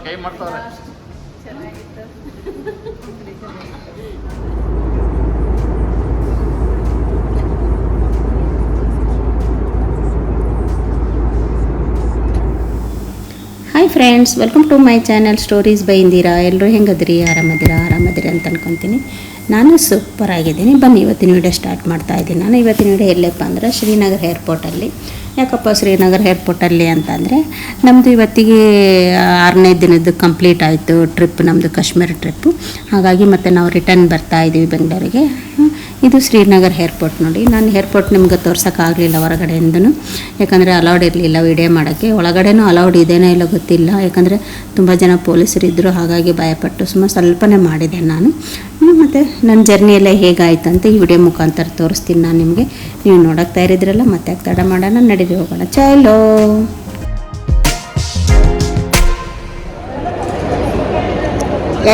ಕೈ ಮಾಡ್ತಾವ್ರೆ. ಚೆನ್ನಾಗಿತ್ತು. Hi friends, welcome to my channel stories by Indira. ಎಲ್ಲರೂ ಹೆಂಗದ್ರಿ? ಆರಾಮದಿರಿ ಅಂತ ಅನ್ಕೊತೀನಿ. ನಾನು ಸೂಪರ್ ಆಗಿದ್ದೀನಿ. ಬನ್ನಿ ಇವತ್ತಿನ ವಿಡಿಯೋ ಸ್ಟಾರ್ಟ್ ಮಾಡ್ತಾ ಇದ್ದೀನಿ. ನಾನು ಇವತ್ತಿನ ವಿಡಿಯೋ ಎಲ್ಲಪ್ಪ ಅಂದರೆ ಶ್ರೀನಗರ ಏರ್ಪೋರ್ಟಲ್ಲಿ. ಯಾಕಪ್ಪ ಶ್ರೀನಗರ ಏರ್ಪೋರ್ಟಲ್ಲಿ ಅಂತಂದರೆ ನಮ್ಮದು ಇವತ್ತಿಗೆ 6ನೇ ದಿನದ್ದು ಕಂಪ್ಲೀಟ್ ಆಯಿತು ಟ್ರಿಪ್, ನಮ್ಮದು ಕಾಶ್ಮೀರ ಟ್ರಿಪ್ಪು. ಹಾಗಾಗಿ ಮತ್ತು ನಾವು ರಿಟರ್ನ್ ಬರ್ತಾ ಇದ್ದೀವಿ ಬೆಂಗಳೂರಿಗೆ. ಇದು ಶ್ರೀನಗರ ಏರ್ಪೋರ್ಟ್ ನೋಡಿ. ನಾನು ಏರ್ಪೋರ್ಟ್ ನಿಮ್ಗೆ ತೋರ್ಸೋಕ್ಕಾಗಲಿಲ್ಲ ಹೊರಗಡೆಯಿಂದನೂ, ಯಾಕಂದರೆ ಅಲೌಡ್ ಇರಲಿಲ್ಲ ವಿಡಿಯೋ ಮಾಡೋಕ್ಕೆ. ಒಳಗಡೆನೂ ಅಲೌಡ್ ಇದೇನೋ ಇಲ್ಲ ಗೊತ್ತಿಲ್ಲ, ಯಾಕಂದರೆ ತುಂಬ ಜನ ಪೊಲೀಸರು ಇದ್ದರು. ಹಾಗಾಗಿ ಭಯಪಟ್ಟು ಸ್ವಲ್ಪನೇ ಮಾಡಿದೆ ನಾನು. ಮತ್ತು ನನ್ನ ಜರ್ನಿ ಎಲ್ಲ ಹೇಗಾಯಿತು ಅಂತ ಈ ವಿಡಿಯೋ ಮುಖಾಂತರ ತೋರಿಸ್ತೀನಿ ನಾನು ನಿಮಗೆ. ನೀವು ನೋಡೋಕ್ತಾ ಇರಿದ್ರಲ್ಲ, ಮತ್ತೆ ತಡ ಮಾಡೋಣ, ನಡೀರಿ ಹೋಗೋಣ. ಚಲೋ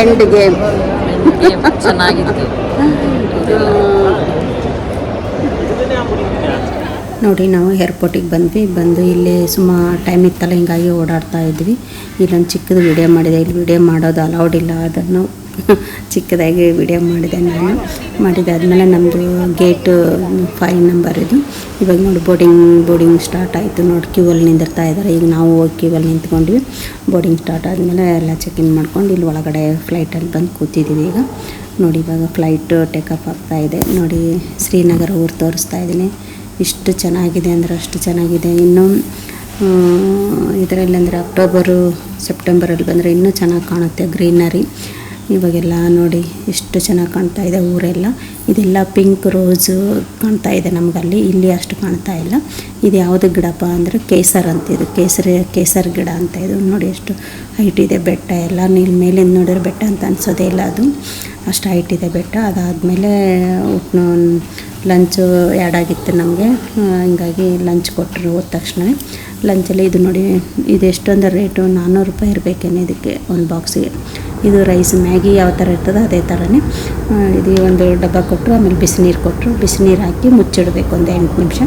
ಎಂಡ್ ಗೇಮ್ ಚೆನ್ನಾಗಿತ್ತು ನೋಡಿ. ನಾವು ಏರ್ಪೋರ್ಟಿಗೆ ಬಂದು ಇಲ್ಲಿ ಸುಮಾರು ಟೈಮ್ ಇತ್ತಲ್ಲ, ಹಿಂಗಾಗಿ ಓಡಾಡ್ತಾ ಇದ್ವಿ. ಇಲ್ಲೊಂದು ಚಿಕ್ಕದು ವಿಡಿಯೋ ಮಾಡಿದೆ. ಇಲ್ಲಿ ವಿಡಿಯೋ ಮಾಡೋದು ಅಲೌಡ್ ಇಲ್ಲ, ಅದನ್ನು ಚಿಕ್ಕದಾಗಿ ವಿಡಿಯೋ ಮಾಡಿದೆ ನಾನು. ಮಾಡಿದಾದ್ಮೇಲೆ ನಮ್ಮದು ಗೇಟು 5 ನಂಬರ್ ಇದು. ಇವಾಗ ನೋಡಿ ಬೋರ್ಡಿಂಗ್ ಸ್ಟಾರ್ಟ್ ಆಯಿತು ನೋಡಿ. ಕ್ಯೂವಲ್ಲಿ ನಿಂದಿರ್ತಾ ಇದ್ದಾರೆ. ಈಗ ನಾವು ಹೋಗಿ ಕ್ಯೂವಲ್ಲಿ ನಿಂತ್ಕೊಂಡ್ವಿ. ಬೋರ್ಡಿಂಗ್ ಸ್ಟಾರ್ಟ್ ಆದಮೇಲೆ ಎಲ್ಲ ಚೆಕ್-ಇನ್ ಮಾಡ್ಕೊಂಡು ಇಲ್ಲಿ ಒಳಗಡೆ ಫ್ಲೈಟಲ್ಲಿ ಬಂದು ಕೂತಿದ್ದೀವಿ ಈಗ ನೋಡಿ. ಇವಾಗ ಫ್ಲೈಟು ಟೇಕಪ್ ಆಗ್ತಾ ಇದೆ ನೋಡಿ. ಶ್ರೀನಗರ ಊರು ತೋರಿಸ್ತಾ ಇದ್ದೀನಿ. ಇಷ್ಟು ಚೆನ್ನಾಗಿದೆ ಅಂದರೆ ಅಷ್ಟು ಚೆನ್ನಾಗಿದೆ. ಇನ್ನು ಇದರಲ್ಲಿ ಅಂದರೆ ಅಕ್ಟೋಬರು ಸೆಪ್ಟೆಂಬರಲ್ಲಿ ಬಂದರೆ ಇನ್ನೂ ಚೆನ್ನಾಗಿ ಕಾಣುತ್ತೆ ಗ್ರೀನರಿ. ಇವಾಗೆಲ್ಲ ನೋಡಿ ಎಷ್ಟು ಚೆನ್ನಾಗಿ ಕಾಣ್ತಾ ಇದೆ ಊರೆಲ್ಲ. ಇದೆಲ್ಲ ಪಿಂಕ್ ರೋಸು ಕಾಣ್ತಾ ಇದೆ ನಮಗಲ್ಲಿ. ಇಲ್ಲಿ ಅಷ್ಟು ಕಾಣ್ತಾ ಇಲ್ಲ. ಇದು ಯಾವುದು ಗಿಡಪ್ಪ ಅಂದರೆ ಕೇಸರ್ ಅಂತ. ಇದು ಕೇಸರ್ ಗಿಡ ಅಂತ. ಇದು ನೋಡಿ ಎಷ್ಟು ಹೈಟ್ ಇದೆ ಬೆಟ್ಟ ಎಲ್ಲ. ನೀರು ಮೇಲಿಂದ ನೋಡಿದ್ರೆ ಬೆಟ್ಟ ಅಂತ ಅನಿಸೋದೇ ಇಲ್ಲ, ಅದು ಅಷ್ಟು ಹೈಟ್ ಇದೆ ಬೆಟ್ಟ. ಅದಾದಮೇಲೆ ಲಂಚು ಆಗಿತ್ತು ನಮಗೆ, ಹಿಂಗಾಗಿ ಲಂಚ್ ಕೊಟ್ಟರು ಹೋದ ತಕ್ಷಣ. ಲಂಚಲ್ಲಿ ಇದು ನೋಡಿ, ಇದು ಎಷ್ಟೊಂದು ರೇಟು 400 ರೂಪಾಯಿ ಇರಬೇಕೇನೆ ಇದಕ್ಕೆ ಒಂದು ಬಾಕ್ಸಿಗೆ. ಇದು ರೈಸ್ ಮ್ಯಾಗಿ ಯಾವ ಥರ ಇರ್ತದೆ ಅದೇ ಥರನೇ. ಇದು ಒಂದು ಡಬ್ಬ ಕೊಟ್ಟರು. ಆಮೇಲೆ ಬಿಸಿನೀರು ಕೊಟ್ಟರು. ಬಿಸಿನೀರು ಹಾಕಿ ಮುಚ್ಚಿಡಬೇಕು ಒಂದು 8 ನಿಮಿಷ.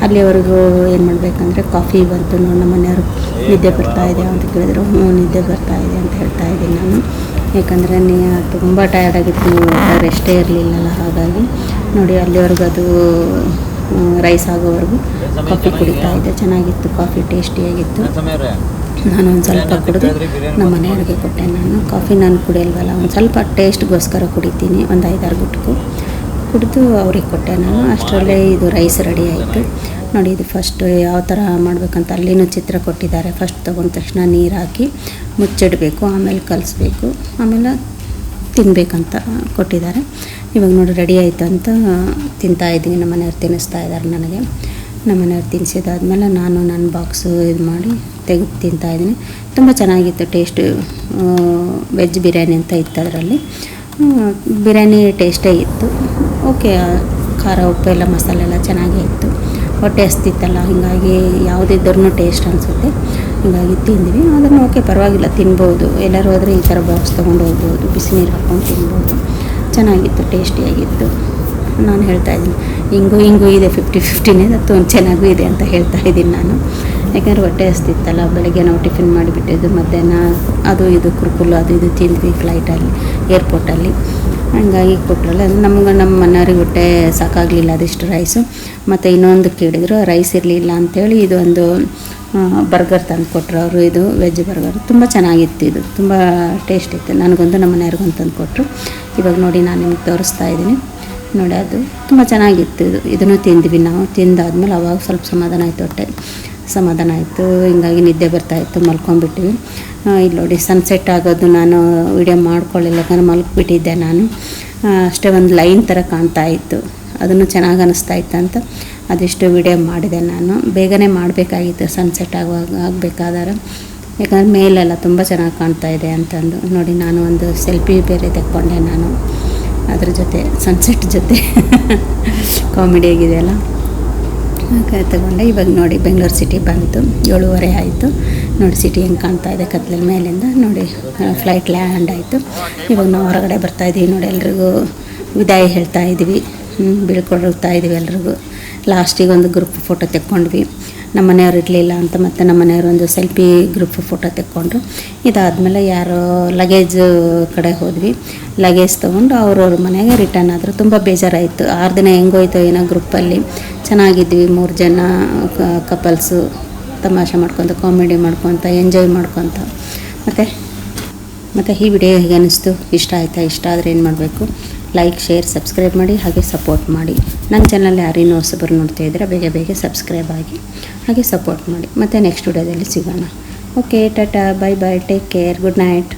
ಅಲ್ಲಿವರೆಗೂ ಏನು ಮಾಡಬೇಕಂದ್ರೆ ಕಾಫಿ ಬಂತು ನೋಡಿ. ನಮ್ಮ ಮನೆಯವರು ನಿದ್ದೆ ಬರ್ತಾ ಇದೆ ಅಂತ ಕೇಳಿದ್ರು. ನಿದ್ದೆ ಬರ್ತಾ ಇದೆ ಅಂತ ಹೇಳ್ತಾ ಇದ್ದೀನಿ ನಾನು. ಯಾಕಂದರೆ ತುಂಬ ಟಯರ್ಡ್ ಆಗಿತ್ತು, ರೆಸ್ಟೇ ಇರಲಿಲ್ಲಲ್ಲ. ಹಾಗಾಗಿ ನೋಡಿ ಅಲ್ಲಿವರೆಗೂ ಅದು ರೈಸ್ ಆಗೋವರೆಗೂ ಕಾಫಿ ಕುಡಿತಾ ಇದ್ದೆ. ಚೆನ್ನಾಗಿತ್ತು ಕಾಫಿ, ಟೇಸ್ಟಿಯಾಗಿತ್ತು. ನಾನು ಒಂದು ಸ್ವಲ್ಪ ಕುಡಿದು ನಮ್ಮ ಮನೆಯವ್ರಿಗೆ ಕೊಟ್ಟೆ. ನಾನು ಕಾಫಿ ನಾನು ಕುಡಿಯಲ್ವಲ್ಲ, ಒಂದು ಸ್ವಲ್ಪ ಟೇಸ್ಟ್ಗೋಸ್ಕರ ಕುಡಿತೀನಿ. ಒಂದು 5-6 ಗುಟ್ಕು ಕುಡಿದು ಅವ್ರಿಗೆ ಕೊಟ್ಟೆ ನಾನು. ಅಷ್ಟರಲ್ಲೇ ಇದು ರೈಸ್ ರೆಡಿ ಆಯಿತು ನೋಡಿ. ಇದು ಫಸ್ಟು ಯಾವ ಥರ ಮಾಡಬೇಕಂತ ಅಲ್ಲಿನೂ ಚಿತ್ರ ಕೊಟ್ಟಿದ್ದಾರೆ. ಫಸ್ಟ್ ತೊಗೊಂಡ ತಕ್ಷಣ ನೀರು ಹಾಕಿ ಮುಚ್ಚಿಡಬೇಕು, ಆಮೇಲೆ ಕಲಿಸ್ಬೇಕು, ಆಮೇಲೆ ತಿನ್ನಬೇಕಂತ ಕೊಟ್ಟಿದ್ದಾರೆ. ಇವಾಗ ನೋಡಿ ರೆಡಿ ಆಯಿತು ಅಂತ ತಿಂತಾಯಿದ್ದೀನಿ. ನಮ್ಮ ಮನೆಯವ್ರು ತಿನ್ನಿಸ್ತಾ ಇದ್ದಾರೆ ನನಗೆ. ನಮ್ಮ ಮನೆಯವ್ರು ತಿನ್ನಿಸಿದಾದ್ಮೇಲೆ ನಾನು ನನ್ನ ಬಾಕ್ಸು ಇದು ಮಾಡಿ ತೆಗೆದು ತಿಂತಾಯಿದ್ದೀನಿ. ತುಂಬ ಚೆನ್ನಾಗಿತ್ತು ಟೇಸ್ಟು. ವೆಜ್ ಬಿರಿಯಾನಿ ಅಂತ ಇತ್ತು ಅದರಲ್ಲಿ. ಬಿರಿಯಾನಿ ಟೇಸ್ಟೇ ಇತ್ತು. ಓಕೆ, ಖಾರ ಉಪ್ಪು ಎಲ್ಲ ಮಸಾಲೆ ಎಲ್ಲ ಚೆನ್ನಾಗೇ ಇತ್ತು. ಹೊಟ್ಟೆ ಹಸ್ತಿತ್ತಲ್ಲ, ಹೀಗಾಗಿ ಯಾವುದಿದ್ರೂ ಟೇಸ್ಟ್ ಅನಿಸುತ್ತೆ. ಹೀಗಾಗಿ ತಿಂದ್ವಿ. ಅದನ್ನು ಓಕೆ, ಪರವಾಗಿಲ್ಲ, ತಿನ್ಬೋದು. ಎಲ್ಲರೂ ಹೋದರೆ ಈ ಥರ ಬಾಕ್ಸ್ ತೊಗೊಂಡು ಹೋಗ್ಬೋದು, ಬಿಸಿನೀರು ಹಾಕ್ಕೊಂಡು ತಿನ್ಬೋದು. ಚೆನ್ನಾಗಿತ್ತು, ಟೇಸ್ಟಿಯಾಗಿತ್ತು. ನಾನು ಹೇಳ್ತಾಯಿದ್ದೀನಿ ಹಿಂಗೂ ಇದೆ 50-50ನೇ, ಅದು ಚೆನ್ನಾಗೂ ಇದೆ ಅಂತ ಹೇಳ್ತಾಯಿದ್ದೀನಿ ನಾನು. ಯಾಕಂದರೆ ಹೊಟ್ಟೆ ಹಸ್ತಿತ್ತಲ್ಲ. ಬೆಳಗ್ಗೆ ನಾವು ಟಿಫಿನ್ ಮಾಡಿಬಿಟ್ಟಿದ್ದು, ಮಧ್ಯಾಹ್ನ ಅದು ಇದು ಕುರ್ಕುಲು ಅದು ಇದು ತಿಂದ್ವಿ ಫ್ಲೈಟಲ್ಲಿ, ಏರ್ಪೋರ್ಟಲ್ಲಿ. ಹಂಗಾಗಿ ಕೊಟ್ಟರಲ್ಲ ನಮ್ಗೆ, ನಮ್ಮ ಮನೆಯವ್ರಿಗೆ ಹೊಟ್ಟೆ ಸಾಕಾಗಲಿಲ್ಲ ಅದಿಷ್ಟು ರೈಸು. ಮತ್ತು ಇನ್ನೊಂದು ಕೇಳಿದ್ರು, ರೈಸ್ ಇರಲಿಲ್ಲ ಅಂಥೇಳಿ ಇದು ಒಂದು ಬರ್ಗರ್ ತಂದು ಕೊಟ್ಟರು ಅವರು. ಇದು ವೆಜ್ ಬರ್ಗರ್ ತುಂಬ ಚೆನ್ನಾಗಿತ್ತು. ಇದು ತುಂಬ ಟೇಸ್ಟ್ ಇತ್ತು. ನನಗೊಂದು ನಮ್ಮ ಮನೆಯವ್ರಿಗೊಂದು ತಂದು ಕೊಟ್ಟರು. ಇವಾಗ ನೋಡಿ ನಾನು ನಿಮ್ಗೆ ತೋರಿಸ್ತಾ ಇದ್ದೀನಿ ನೋಡಿ. ಅದು ತುಂಬ ಚೆನ್ನಾಗಿತ್ತು. ಇದನ್ನು ತಿಂದ್ವಿ ನಾವು. ತಿಂದಾದ್ಮೇಲೆ ಅವಾಗ ಸ್ವಲ್ಪ ಸಮಾಧಾನ ಆಯಿತು. ಹಿಂಗಾಗಿ ನಿದ್ದೆ ಬರ್ತಾಯಿತ್ತು, ಮಲ್ಕೊಂಡ್ಬಿಟ್ವಿ. ಇಲ್ಲಿ ನೋಡಿ ಸನ್ಸೆಟ್ ಆಗೋದು ನಾನು ವಿಡಿಯೋ ಮಾಡ್ಕೊಳ್ಳಿಲ್ಲ, ಯಾಕಂದರೆ ಮಲ್ಕೊಬಿಟ್ಟಿದ್ದೆ ನಾನು. ಅಷ್ಟೇ ಒಂದು ಲೈನ್ ಥರ ಕಾಣ್ತಾ ಇತ್ತು, ಅದನ್ನು ಚೆನ್ನಾಗಿ ಅನ್ನಿಸ್ತಾ ಇತ್ತು ಅಂತ ಅದೆಷ್ಟು ವಿಡಿಯೋ ಮಾಡಿದೆ ನಾನು. ಬೇಗನೆ ಮಾಡಬೇಕಾಗಿತ್ತು ಸನ್ಸೆಟ್ ಆಗಬೇಕಾದ್ರೆ, ಯಾಕಂದರೆ ಮೇಲೆಲ್ಲ ತುಂಬ ಚೆನ್ನಾಗಿ ಕಾಣ್ತಾ ಇದೆ ಅಂತಂದು ನೋಡಿ. ನಾನು ಒಂದು ಸೆಲ್ಫಿ ಬೇರೆ ತೆಕ್ಕೊಂಡೆ ನಾನು ಅದ್ರ ಜೊತೆ, ಸನ್ಸೆಟ್ ಜೊತೆ. ಕಾಮಿಡಿ ಆಗಿದೆಯಲ್ಲ, ತಗೊಂಡೆ. ಇವಾಗ ನೋಡಿ ಬೆಂಗಳೂರು ಸಿಟಿ ಬಂತು. 7:30 ಆಯಿತು ನೋಡಿ. ಸಿಟಿ ಹೆಂಗೆ ಕಾಣ್ತಾ ಇದೆ ಕತ್ಲಲ್ಲಿ ಮೇಲಿಂದ ನೋಡಿ. ಫ್ಲೈಟ್ ಲ್ಯಾಂಡ್ ಆಯಿತು. ಇವಾಗ ನಾವು ಹೊರಗಡೆ ಬರ್ತಾಯಿದ್ದೀವಿ ನೋಡಿ. ಎಲ್ರಿಗೂ ವಿದಾಯ ಹೇಳ್ತಾ ಇದ್ದೀವಿ, ಬೀಳ್ಕೊಡ್ತಾ ಇದ್ದೀವಿ ಎಲ್ರಿಗೂ. ಲಾಸ್ಟಿಗೆ ಒಂದು ಗ್ರೂಪ್ ಫೋಟೋ ತೆಕ್ಕೊಂಡ್ವಿ. ನಮ್ಮ ಮನೆಯವ್ರು ಇರಲಿಲ್ಲ ಅಂತ ಮತ್ತು ನಮ್ಮ ಮನೆಯವರು ಒಂದು ಸೆಲ್ಫಿ ಗ್ರೂಪ್ ಫೋಟೋ ತೆಕ್ಕೊಂಡ್ರು. ಇದಾದಮೇಲೆ ಯಾರೋ ಲಗೇಜ್ ಕಡೆ ಹೋದ್ವಿ. ಲಗೇಜ್ ತೊಗೊಂಡು ಅವ್ರವ್ರ ಮನೆಗೆ ರಿಟರ್ನ್ ಆದರು. ತುಂಬ ಬೇಜಾರಾಯಿತು. 6 ದಿನ ಹೆಂಗೋಯ್ತು ಏನೋ ಗ್ರೂಪಲ್ಲಿ ಚೆನ್ನಾಗಿದ್ವಿ, 3 ಜನ ಕಪಲ್ಸು ತಮಾಷೆ ಮಾಡ್ಕೊತ, ಕಾಮಿಡಿ ಮಾಡ್ಕೊತ, ಎಂಜಾಯ್ ಮಾಡ್ಕೊತ. ಮತ್ತು ಈ ವಿಡಿಯೋ ಹೇಗೆ ಅನ್ನಿಸ್ತು, ಇಷ್ಟ ಆಯಿತಾ? ಇಷ್ಟ ಆದರೆ ಏನು ಮಾಡಬೇಕು? ಲೈಕ್, ಶೇರ್, ಸಬ್ಸ್ಕ್ರೈಬ್ ಮಾಡಿ, ಹಾಗೆ ಸಪೋರ್ಟ್ ಮಾಡಿ. ನನ್ನ ಚಾನಲ್ ಯಾರೇನು ಹೊಸಬರು ನೋಡ್ತಾ ಇದ್ದರೆ ಬೇಗ ಸಬ್ಸ್ಕ್ರೈಬ್ ಆಗಿ ಹಾಗೆ ಸಪೋರ್ಟ್ ಮಾಡಿ. ಮತ್ತು ನೆಕ್ಸ್ಟ್ ವಿಡಿಯೋದಲ್ಲಿ ಸಿಗೋಣ. Okay, Tata, by, take care, good night.